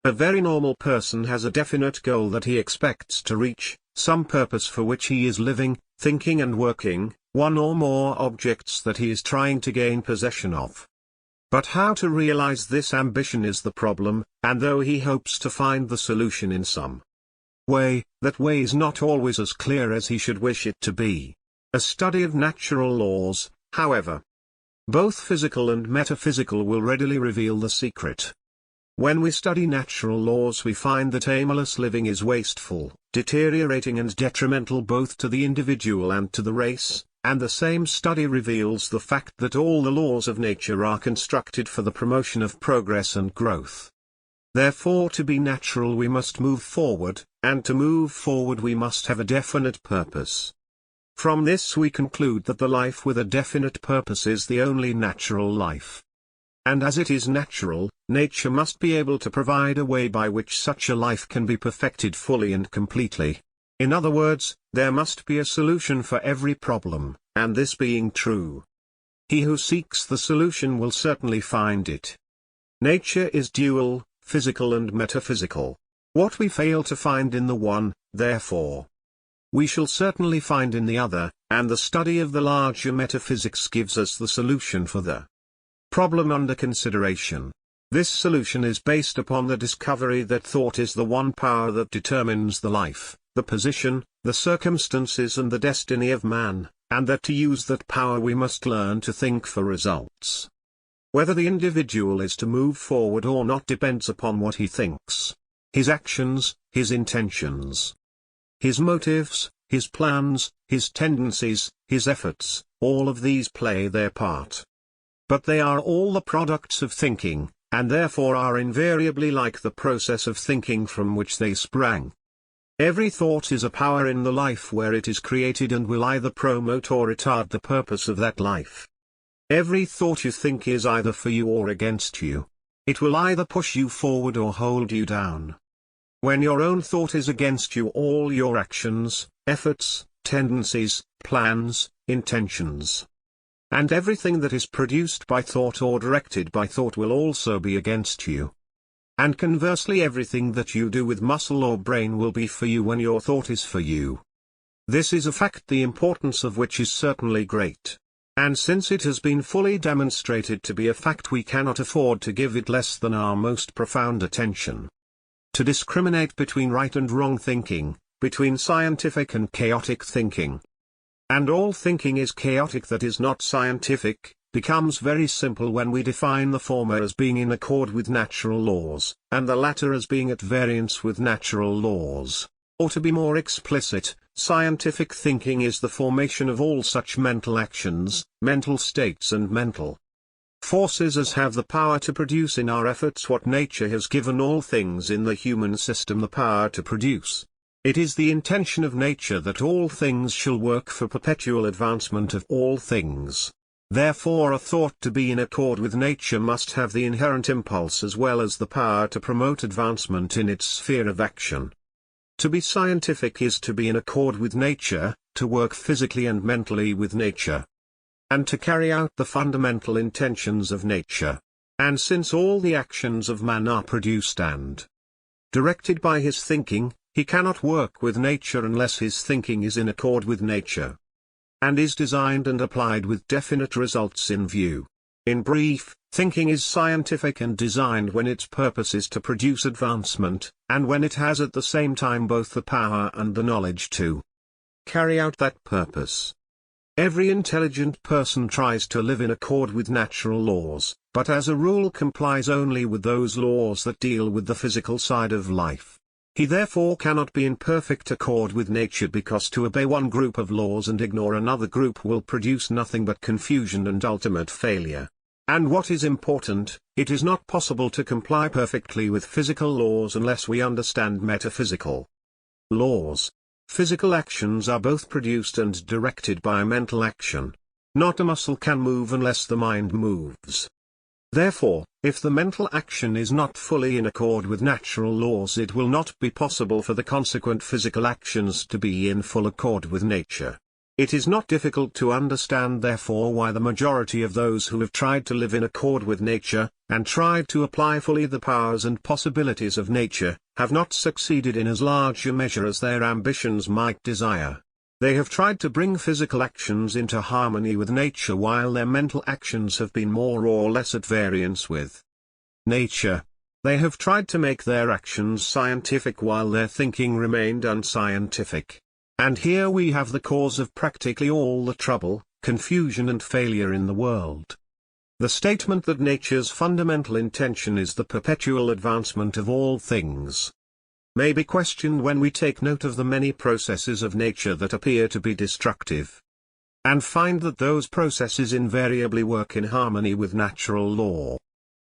A very normal person has a definite goal that he expects to reach, some purpose for which he is living, thinking and working, one or more objects that he is trying to gain possession of. But how to realize this ambition is the problem, and though he hopes to find the solution in some way, that way is not always as clear as he should wish it to be. A study of natural laws, however, both physical and metaphysical, will readily reveal the secret. When we study natural laws, we find that aimless living is wasteful, deteriorating and detrimental both to the individual and to the race, and the same study reveals the fact that all the laws of nature are constructed for the promotion of progress and growth. Therefore, to be natural we must move forward, and to move forward we must have a definite purpose. From this we conclude that the life with a definite purpose is the only natural life. And as it is natural, nature must be able to provide a way by which such a life can be perfected fully and completely. In other words, there must be a solution for every problem, and this being true, he who seeks the solution will certainly find it. Nature is dual, physical and metaphysical. What we fail to find in the one, therefore, we shall certainly find in the other, and the study of the larger metaphysics gives us the solution for the problem under consideration. This solution is based upon the discovery that thought is the one power that determines the life, the position, the circumstances and the destiny of man, and that to use that power we must learn to think for results. Whether the individual is to move forward or not depends upon what he thinks, his actions, his intentions, his motives, his plans, his tendencies, his efforts, all of these play their part. But they are all the products of thinking, and therefore are invariably like the process of thinking from which they sprang. Every thought is a power in the life where it is created and will either promote or retard the purpose of that life. Every thought you think is either for you or against you. It will either push you forward or hold you down. When your own thought is against you, all your actions, efforts, tendencies, plans, intentions, and everything that is produced by thought or directed by thought will also be against you. And conversely, everything that you do with muscle or brain will be for you when your thought is for you. This is a fact the importance of which is certainly great. And since it has been fully demonstrated to be a fact, we cannot afford to give it less than our most profound attention. To discriminate between right and wrong thinking, between scientific and chaotic thinking, and all thinking is chaotic that is not scientific, becomes very simple when we define the former as being in accord with natural laws, and the latter as being at variance with natural laws. Or to be more explicit, scientific thinking is the formation of all such mental actions, mental states and mental forces as have the power to produce in our efforts what nature has given all things in the human system the power to produce. It is the intention of nature that all things shall work for perpetual advancement of all things. Therefore a thought to be in accord with nature must have the inherent impulse as well as the power to promote advancement in its sphere of action. To be scientific is to be in accord with nature, to work physically and mentally with nature, and to carry out the fundamental intentions of nature. And since all the actions of man are produced and directed by his thinking, he cannot work with nature unless his thinking is in accord with nature, and is designed and applied with definite results in view. In brief, thinking is scientific and designed when its purpose is to produce advancement, and when it has at the same time both the power and the knowledge to carry out that purpose. Every intelligent person tries to live in accord with natural laws, but as a rule complies only with those laws that deal with the physical side of life. He therefore cannot be in perfect accord with nature, because to obey one group of laws and ignore another group will produce nothing but confusion and ultimate failure. And what is important, it is not possible to comply perfectly with physical laws unless we understand metaphysical laws. Physical actions are both produced and directed by mental action. Not a muscle can move unless the mind moves. Therefore, if the mental action is not fully in accord with natural laws, it will not be possible for the consequent physical actions to be in full accord with nature. It is not difficult to understand therefore why the majority of those who have tried to live in accord with nature, and tried to apply fully the powers and possibilities of nature, have not succeeded in as large a measure as their ambitions might desire. They have tried to bring physical actions into harmony with nature while their mental actions have been more or less at variance with nature. They have tried to make their actions scientific while their thinking remained unscientific. And here we have the cause of practically all the trouble, confusion and failure in the world. The statement that nature's fundamental intention is the perpetual advancement of all things may be questioned when we take note of the many processes of nature that appear to be destructive, and find that those processes invariably work in harmony with natural law.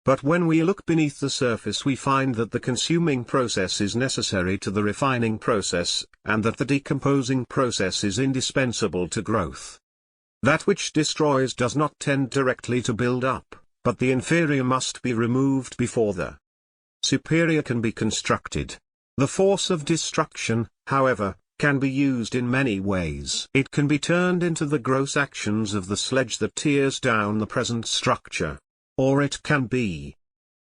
But when we look beneath the surface we find that the consuming process is necessary to the refining process, and that the decomposing process is indispensable to growth. That which destroys does not tend directly to build up, but the inferior must be removed before the superior can be constructed. The force of destruction, however, can be used in many ways. It can be turned into the gross actions of the sledge that tears down the present structure. Or it can be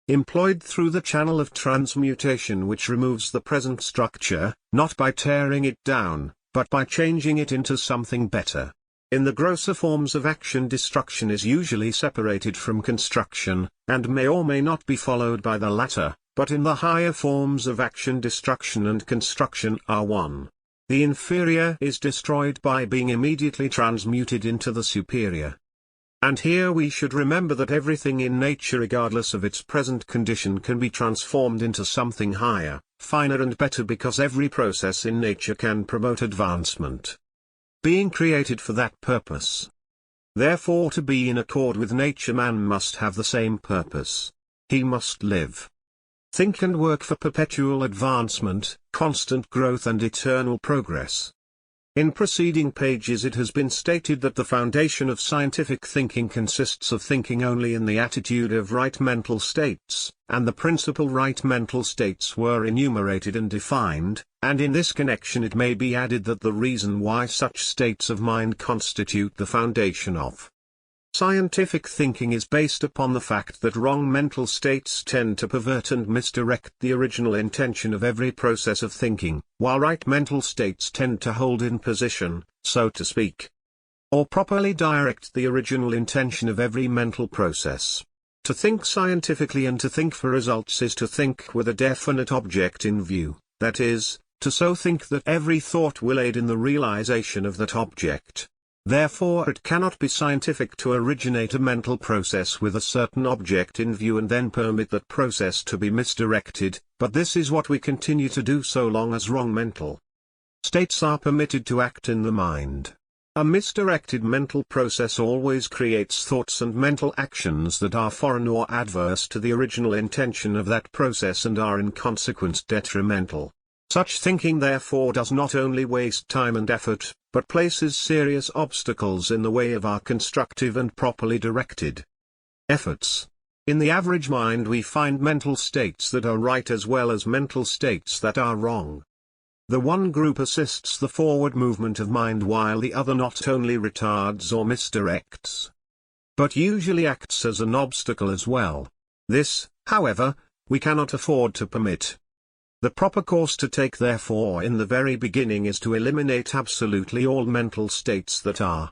employed through the channel of transmutation which removes the present structure, not by tearing it down, but by changing it into something better. In the grosser forms of action destruction is usually separated from construction, and may or may not be followed by the latter, but in the higher forms of action destruction and construction are one. The inferior is destroyed by being immediately transmuted into the superior. And here we should remember that everything in nature regardless of its present condition can be transformed into something higher, finer and better because every process in nature can promote advancement, being created for that purpose. Therefore to be in accord with nature man must have the same purpose. He must live, think and work for perpetual advancement, constant growth and eternal progress. In preceding pages it has been stated that the foundation of scientific thinking consists of thinking only in the attitude of right mental states, and the principal right mental states were enumerated and defined, and in this connection it may be added that the reason why such states of mind constitute the foundation of scientific thinking is based upon the fact that wrong mental states tend to pervert and misdirect the original intention of every process of thinking, while right mental states tend to hold in position, so to speak, or properly direct the original intention of every mental process. To think scientifically and to think for results is to think with a definite object in view, that is, to so think that every thought will aid in the realization of that object. Therefore it cannot be scientific to originate a mental process with a certain object in view and then permit that process to be misdirected, but this is what we continue to do so long as wrong mental states are permitted to act in the mind. A misdirected mental process always creates thoughts and mental actions that are foreign or adverse to the original intention of that process and are in consequence detrimental. Such thinking therefore does not only waste time and effort, but places serious obstacles in the way of our constructive and properly directed efforts. In the average mind we find mental states that are right as well as mental states that are wrong. The one group assists the forward movement of mind while the other not only retards or misdirects, but usually acts as an obstacle as well. This, however, we cannot afford to permit. The proper course to take therefore in the very beginning is to eliminate absolutely all mental states that are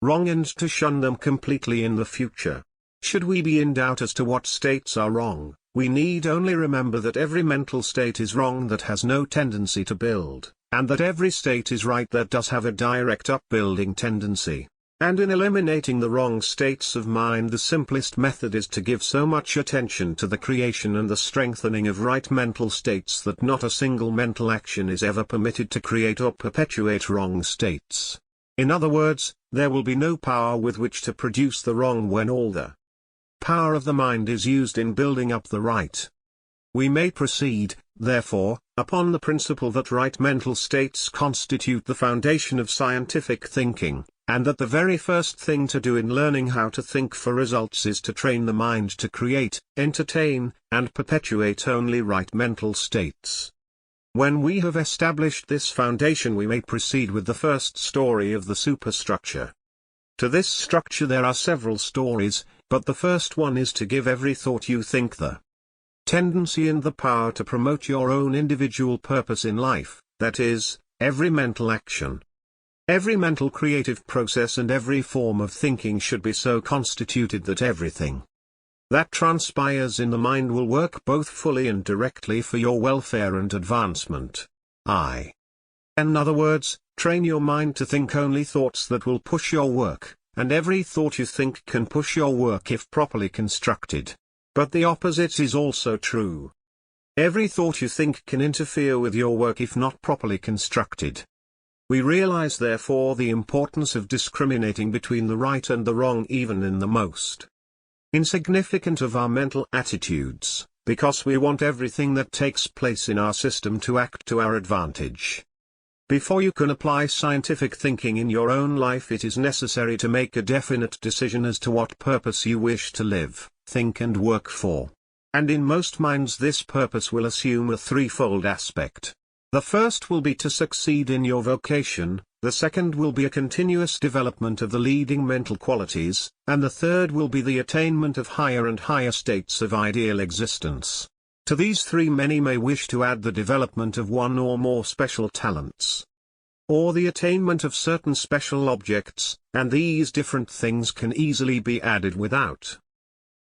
wrong and to shun them completely in the future. Should we be in doubt as to what states are wrong, we need only remember that every mental state is wrong that has no tendency to build, and that every state is right that does have a direct upbuilding tendency. And in eliminating the wrong states of mind the simplest method is to give so much attention to the creation and the strengthening of right mental states that not a single mental action is ever permitted to create or perpetuate wrong states. In other words, there will be no power with which to produce the wrong when all the power of the mind is used in building up the right. We may proceed, therefore, upon the principle that right mental states constitute the foundation of scientific thinking, and that the very first thing to do in learning how to think for results is to train the mind to create, entertain, and perpetuate only right mental states. When we have established this foundation, we may proceed with the first story of the superstructure. To this structure there are several stories, but the first one is to give every thought you think the tendency and the power to promote your own individual purpose in life, that is, every mental action. Every mental creative process and every form of thinking should be so constituted that everything that transpires in the mind will work both fully and directly for your welfare and advancement. In other words, train your mind to think only thoughts that will push your work, and every thought you think can push your work if properly constructed. But the opposite is also true. Every thought you think can interfere with your work if not properly constructed. We realize therefore the importance of discriminating between the right and the wrong even in the most insignificant of our mental attitudes, because we want everything that takes place in our system to act to our advantage. Before you can apply scientific thinking in your own life, it is necessary to make a definite decision as to what purpose you wish to live, think and work for. And in most minds this purpose will assume a threefold aspect. The first will be to succeed in your vocation, the second will be a continuous development of the leading mental qualities, and the third will be the attainment of higher and higher states of ideal existence. To these three many may wish to add the development of one or more special talents, or the attainment of certain special objects, and these different things can easily be added without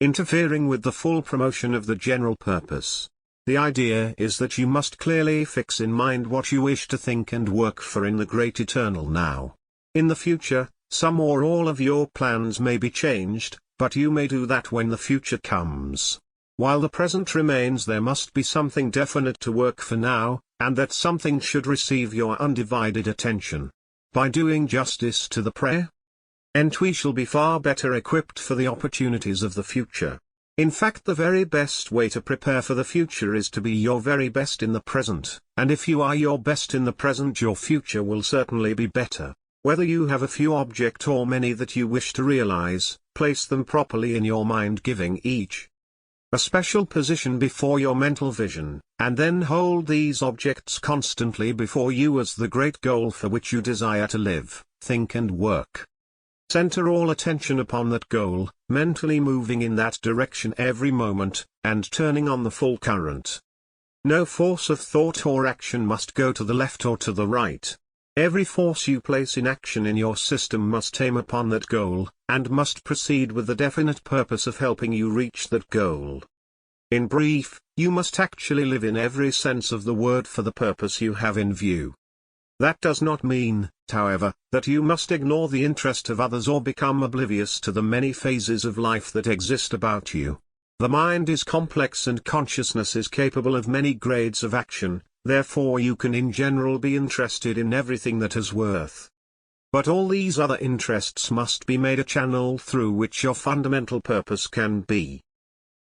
interfering with the full promotion of the general purpose. The idea is that you must clearly fix in mind what you wish to think and work for in the great eternal now. In the future, some or all of your plans may be changed, but you may do that when the future comes. While the present remains, there must be something definite to work for now, and that something should receive your undivided attention. By doing justice to the present, we shall be far better equipped for the opportunities of the future. In fact, the very best way to prepare for the future is to be your very best in the present, and if you are your best in the present, your future will certainly be better. Whether you have a few object or many that you wish to realize, place them properly in your mind, giving each a special position before your mental vision, and then hold these objects constantly before you as the great goal for which you desire to live, think and work. Center all attention upon that goal, mentally moving in that direction every moment, and turning on the full current. No force of thought or action must go to the left or to the right. Every force you place in action in your system must aim upon that goal, and must proceed with the definite purpose of helping you reach that goal. In brief, you must actually live in every sense of the word for the purpose you have in view. That does not mean, however, that you must ignore the interest of others or become oblivious to the many phases of life that exist about you. The mind is complex and consciousness is capable of many grades of action, therefore you can in general be interested in everything that has worth. But all these other interests must be made a channel through which your fundamental purpose can be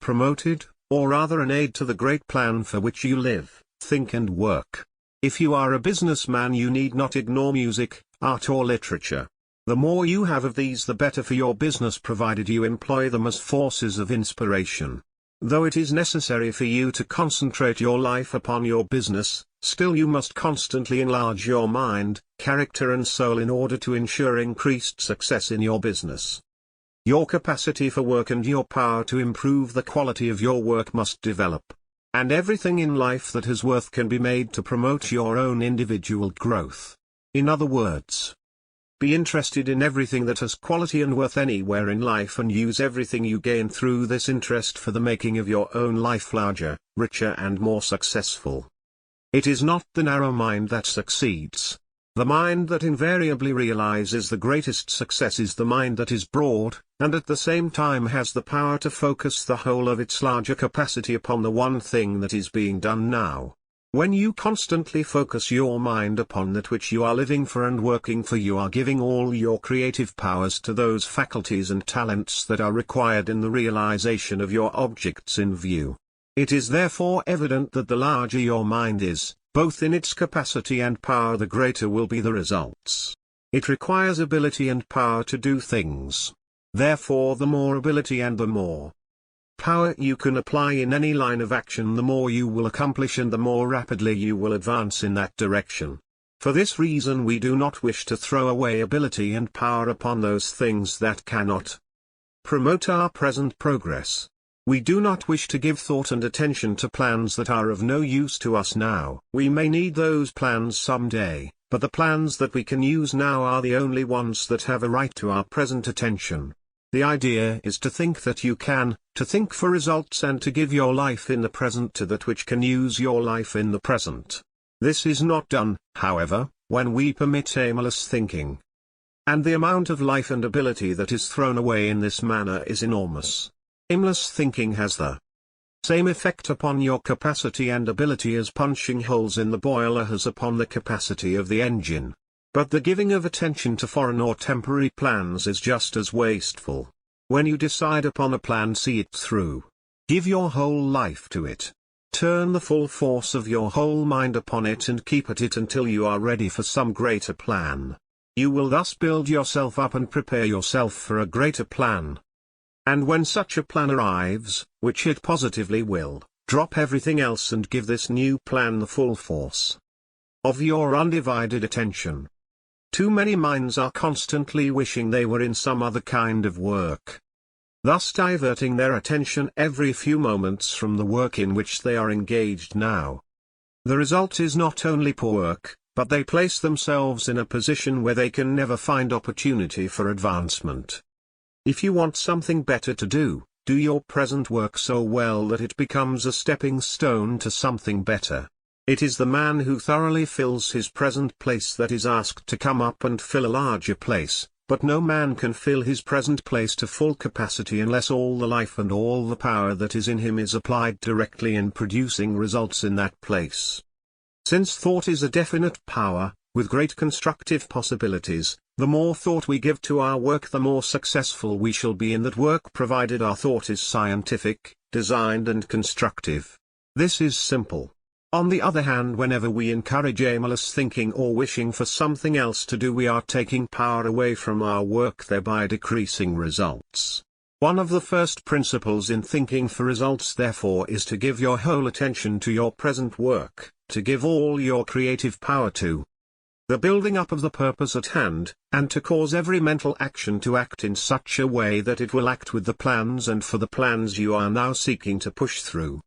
promoted, or rather an aid to the great plan for which you live, think and work. If you are a businessman, you need not ignore music, art or literature. The more you have of these the better for your business, provided you employ them as forces of inspiration. Though it is necessary for you to concentrate your life upon your business, still you must constantly enlarge your mind, character and soul in order to ensure increased success in your business. Your capacity for work and your power to improve the quality of your work must develop. And everything in life that has worth can be made to promote your own individual growth. In other words, be interested in everything that has quality and worth anywhere in life, and use everything you gain through this interest for the making of your own life larger, richer and more successful. It is not the narrow mind that succeeds. The mind that invariably realizes the greatest success is the mind that is broad, and at the same time has the power to focus the whole of its larger capacity upon the one thing that is being done now. When you constantly focus your mind upon that which you are living for and working for, you are giving all your creative powers to those faculties and talents that are required in the realization of your objects in view. It is therefore evident that the larger your mind is, both in its capacity and power, the greater will be the results. It requires ability and power to do things. Therefore the more ability and the more power you can apply in any line of action, the more you will accomplish and the more rapidly you will advance in that direction. For this reason we do not wish to throw away ability and power upon those things that cannot promote our present progress. We do not wish to give thought and attention to plans that are of no use to us now. We may need those plans someday, but the plans that we can use now are the only ones that have a right to our present attention. The idea is to think that you can, to think for results and to give your life in the present to that which can use your life in the present. This is not done, however, when we permit aimless thinking. And the amount of life and ability that is thrown away in this manner is enormous. Aimless thinking has the same effect upon your capacity and ability as punching holes in the boiler has upon the capacity of the engine. But the giving of attention to foreign or temporary plans is just as wasteful. When you decide upon a plan, see it through. Give your whole life to it. Turn the full force of your whole mind upon it and keep at it until you are ready for some greater plan. You will thus build yourself up and prepare yourself for a greater plan. And when such a plan arrives, which it positively will, drop everything else and give this new plan the full force of your undivided attention. Too many minds are constantly wishing they were in some other kind of work, thus diverting their attention every few moments from the work in which they are engaged now. The result is not only poor work, but they place themselves in a position where they can never find opportunity for advancement. If you want something better to do, do your present work so well that it becomes a stepping stone to something better. It is the man who thoroughly fills his present place that is asked to come up and fill a larger place, but no man can fill his present place to full capacity unless all the life and all the power that is in him is applied directly in producing results in that place. Since thought is a definite power, with great constructive possibilities, the more thought we give to our work the more successful we shall be in that work, provided our thought is scientific, designed and constructive. This is simple. On the other hand, whenever we encourage aimless thinking or wishing for something else to do, we are taking power away from our work, thereby decreasing results. One of the first principles in thinking for results, therefore, is to give your whole attention to your present work, to give all your creative power to the building up of the purpose at hand, and to cause every mental action to act in such a way that it will act with the plans and for the plans you are now seeking to push through.